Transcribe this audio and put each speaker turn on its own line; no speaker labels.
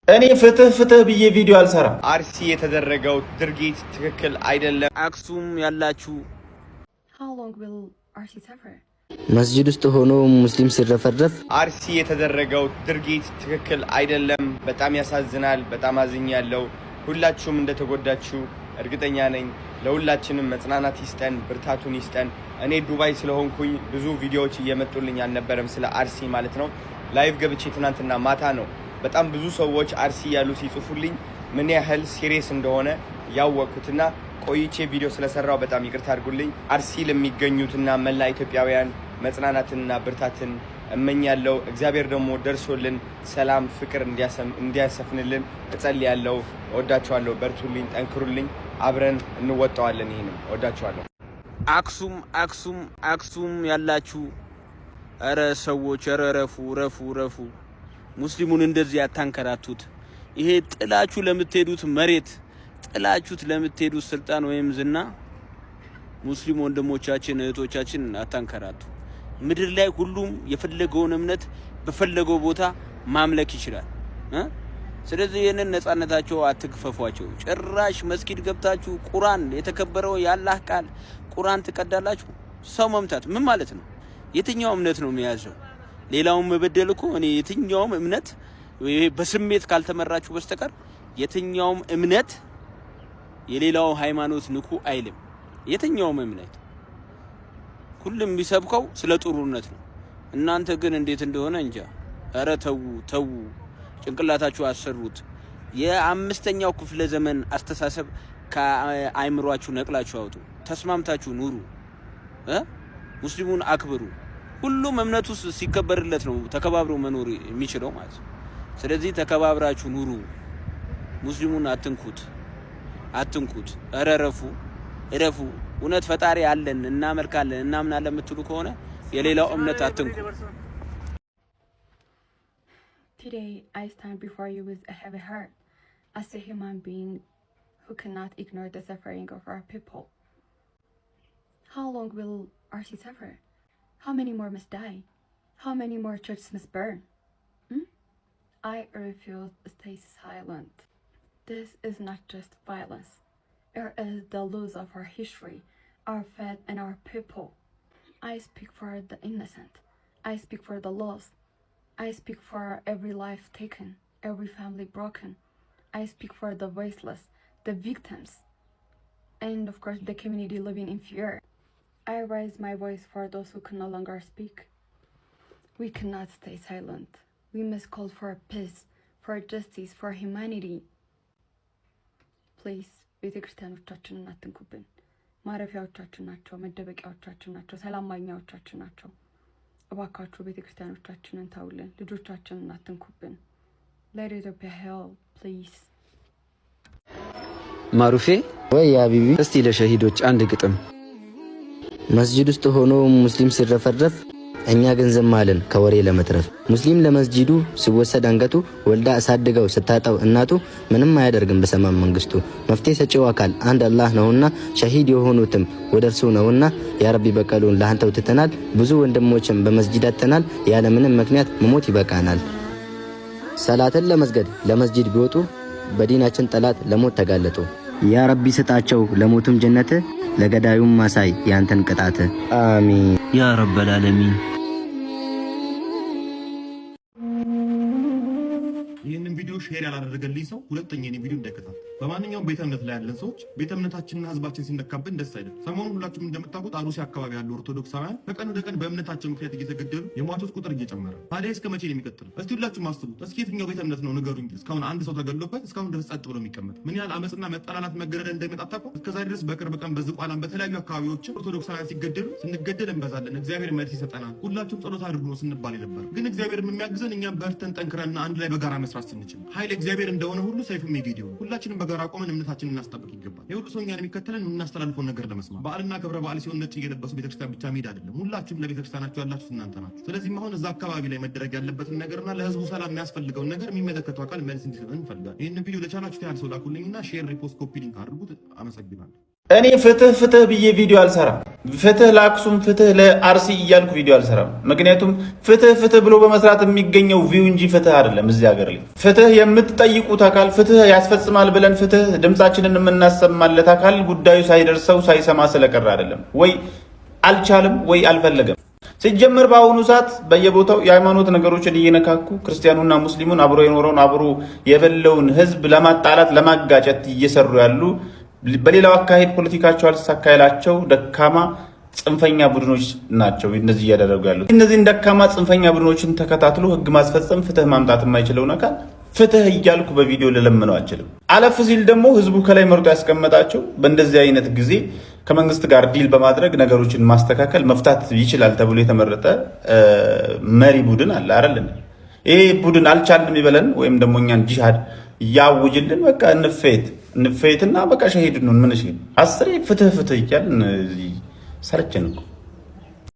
እኔ ፍትህ ብዬ ቪዲዮ አልሰራም።
አርሲ የተደረገው ድርጊት ትክክል አይደለም።
አክሱም ያላችሁ
መስጂድ ውስጥ ሆኖ ሙስሊም ሲረፈረፍ
አርሲ የተደረገው ድርጊት ትክክል አይደለም። በጣም ያሳዝናል። በጣም አዝኛለሁ። ሁላችሁም እንደተጎዳችሁ እርግጠኛ ነኝ። ለሁላችንም መጽናናት ይስጠን፣ ብርታቱን ይስጠን። እኔ ዱባይ ስለሆንኩኝ ብዙ ቪዲዮዎች እየመጡልኝ አልነበረም ስለ አርሲ ማለት ነው። ላይቭ ገብቼ ትናንትና ማታ ነው በጣም ብዙ ሰዎች አርሲ ያሉ ሲጽፉልኝ ምን ያህል ሲሪየስ እንደሆነ ያወቅኩትና ቆይቼ ቪዲዮ ስለሰራው በጣም ይቅርታ አድርጉልኝ። አርሲ ለሚገኙትና መላ ኢትዮጵያውያን መጽናናትና ብርታትን እመኛለሁ። እግዚአብሔር ደግሞ ደርሶልን ሰላም፣ ፍቅር እንዲያሰፍንልን እጸልያለሁ። እወዳችኋለሁ። በርቱልኝ፣ ጠንክሩልኝ። አብረን እንወጣዋለን። ይሄንም እወዳችኋለሁ።
አክሱም ያላችሁ ኧረ ሰዎች ኧረ ረፉ። ሙስሊሙን እንደዚህ አታንከራቱት። ይሄ ጥላችሁ ለምትሄዱት መሬት፣ ጥላችሁት ለምትሄዱት ስልጣን ወይም ዝና ሙስሊም ወንድሞቻችን እህቶቻችን አታንከራቱ። ምድር ላይ ሁሉም የፈለገውን እምነት በፈለገው ቦታ ማምለክ ይችላል። ስለዚህ ይሄንን ነፃነታቸው አትግፈፏቸው። ጭራሽ መስጊድ ገብታችሁ ቁርአን የተከበረው የአላህ ቃል ቁርአን ትቀዳላችሁ። ሰው መምታት ምን ማለት ነው? የትኛው እምነት ነው የሚያዘው? ሌላውን መበደል እኮ እኔ የትኛውም እምነት በስሜት ካልተመራችሁ በስተቀር የትኛውም እምነት የሌላው ሃይማኖት ንኩ አይልም። የትኛውም እምነት ሁሉም ቢሰብከው ስለ ጥሩነት ነው። እናንተ ግን እንዴት እንደሆነ እንጃ። ኧረ ተው፣ ጭንቅላታችሁ አሰሩት። የአምስተኛው ክፍለ ዘመን አስተሳሰብ ከአይምሯችሁ ነቅላችሁ አውጡ። ተስማምታችሁ ኑሩ። ሙስሊሙን አክብሩ። ሁሉም እምነቱ ሲከበርለት ነው ተከባብሮ መኖር የሚችለው ማለት ነው። ስለዚህ ተከባብራችሁ ኑሩ። ሙስሊሙን አትንኩት። ኧረ እረፉ። እውነት ፈጣሪ አለን እናመልካለን እናምናለን የምትሉ ከሆነ የሌላው እምነት አትንኩ።
Today I stand before you with a heavy heart as a human being who cannot ignore the suffering of our people. How long will RC suffer? How many more must die? How many more churches must burn? I refuse to stay silent. This is not just violence. It is the loss of our history, our faith, and our people. I speak for the innocent. I speak for the lost. I speak for every life taken, every family broken. I speak for the voiceless, the victims, and of course the community living in fear. I raise my voice for those who can no longer speak. We cannot stay silent. We must call for peace, for justice, for humanity. Please, ቤተክርስቲያኖቻችንን አትንኩብን። ማረፊያዎቻችን ናቸው፣ መደበቂያዎቻችን ናቸው፣ ሰላም ማግኛዎቻችን ናቸው። እባካችሁ ቤተክርስቲያኖቻችንን ታውልን፣ ልጆቻችንን አትንኩብን። Let Ethiopia help, please.
ማሩፌ ወይ አቢቢ፣ እስቲ ለሸሂዶች አንድ ግጥም። መስጂድ ውስጥ ሆኖ ሙስሊም ሲረፈረፍ እኛ ገንዘብ ማለን ከወሬ ለመትረፍ። ሙስሊም ለመስጂዱ ሲወሰድ አንገቱ ወልዳ አሳድገው ስታጣው እናቱ ምንም አያደርግም በሰማም መንግስቱ። መፍትሄ ሰጪው አካል አንድ አላህ ነውና ሸሂድ የሆኑትም ወደርሱ ነውና ያ ረቢ በቀሉን ለአንተው ትተናል። ብዙ ወንድሞችም በመስጂድ አጥተናል። ያለ ምንም ምክንያት መሞት ይበቃናል። ሰላትን ለመስገድ ለመስጂድ ቢወጡ በዲናችን ጠላት ለሞት ተጋለጡ። ያ ረቢ ስጣቸው ለሞቱም ጀነት ለገዳዩም ማሳይ ያንተን ቅጣት አሚን ያ ረበል ዓለሚን።
ይህንን ቪዲዮ ሼር ያላደረገልኝ ሰው ሁለተኛ የኔ ቪዲዮ እንዳይከታተል። በማንኛውም ቤተ እምነት ላይ ያለን ሰዎች ቤተ እምነታችንና ህዝባችን ሲነካብን ደስ አይደለም። ሰሞኑን ሁላችሁም እንደምታውቁት አሩሲ አካባቢ ያሉ ኦርቶዶክሳውያን ከቀን ወደ ቀን በእምነታቸው ምክንያት እየተገደሉ የሟቾች ቁጥር እየጨመረ። ታዲያ እስከ መቼ ነው የሚቀጥለው? እስቲ ሁላችሁም አስቡት። እስኪ የትኛው ቤተ እምነት ነው ንገሩኝ፣ እስካሁን አንድ ሰው ተገድሎበት እስካሁን ድረስ ጸጥ ብሎ የሚቀመጥ? ምን ያህል አመፅና መጠላላት መገደል እንደሚመጣ ታውቁ? እስከዛሬ ድረስ በቅርብ ቀን በዝቋላም በተለያዩ አካባቢዎች ኦርቶዶክሳውያን ሲገደሉ ስንገደል እንበዛለን፣ እግዚአብሔር መልስ ይሰጠናል፣ ሁላችሁም ጸሎት አድርጉ ነው ስንባል ነበር። ግን እግዚአብሔር የሚያግዘን እኛም በርተን ጠንክረንና አንድ ላይ በጋራ መስራት ስንችል። ኃይል እግዚአብሔር እንደሆነ ሁሉ ሰይፉም የጌዲዮ። ሁላችንም በጋራ ቆመን እምነታችንን እናስጠብቅ ይገባል። የሁሉ ሰው እኛን የሚከተለን የምናስተላልፈውን ነገር ለመስማት። በዓልና ክብረ በዓል ሲሆን ነጭ እየለበሱ ቤተክርስቲያን ብቻ መሄድ አይደለም። ሁላችሁም ለቤተክርስቲያናችሁ ያላችሁት እናንተ ናችሁ። ስለዚህ አሁን እዛ አካባቢ ላይ መደረግ ያለበትን ነገርና ለህዝቡ ሰላም የሚያስፈልገውን ነገር የሚመለከተው አካል መልስ እንዲሰጠን እንፈልጋለን። ይህንን ቪዲዮ ለቻናችሁ ያህል ሰው ላኩልኝና ሼር፣ ሪፖስት፣ ኮፒ ሊንክ አድርጉት። አመሰግናለሁ።
እኔ ፍትህ ፍትህ ብዬ ቪዲዮ አልሰራም። ፍትህ ለአክሱም ፍትህ ለአርሲ እያልኩ ቪዲዮ አልሰራም። ምክንያቱም ፍትህ ፍትህ ብሎ በመስራት የሚገኘው ቪው እንጂ ፍትህ አይደለም። እዚህ ሀገር ላይ ፍትህ የምትጠይቁት አካል ፍትህ ያስፈጽማል ብለን ፍትህ ድምጻችንን የምናሰማለት አካል ጉዳዩ ሳይደርሰው ሳይሰማ ስለቀረ አይደለም። ወይ አልቻለም ወይ አልፈለገም። ሲጀመር በአሁኑ ሰዓት በየቦታው የሃይማኖት ነገሮችን እየነካኩ ክርስቲያኑና ሙስሊሙን አብሮ የኖረውን አብሮ የበለውን ህዝብ ለማጣላት ለማጋጨት እየሰሩ ያሉ በሌላው አካሄድ ፖለቲካቸው አልተሳካ ያላቸው ደካማ ጽንፈኛ ቡድኖች ናቸው እነዚህ እያደረጉ ያሉት። እነዚህን ደካማ ጽንፈኛ ቡድኖችን ተከታትሎ ህግ ማስፈጸም ፍትህ ማምጣት የማይችለውን አካል ፍትህ እያልኩ በቪዲዮ ልለምነው አልችልም። አለፍ ሲል ደግሞ ህዝቡ ከላይ መርጦ ያስቀመጣቸው በእንደዚህ አይነት ጊዜ ከመንግስት ጋር ዲል በማድረግ ነገሮችን ማስተካከል መፍታት ይችላል ተብሎ የተመረጠ መሪ ቡድን አለ አይደል? ይሄ ቡድን አልቻልንም ይበለን ወይም ደግሞ እኛን ጂሃድ ያውጅልን። በቃ እንፈይትና በቃ ሸሂድ ነው። ምን እሺ አስሬ ፍትህ ፍትህ እያልን ሰለቸን እኮ።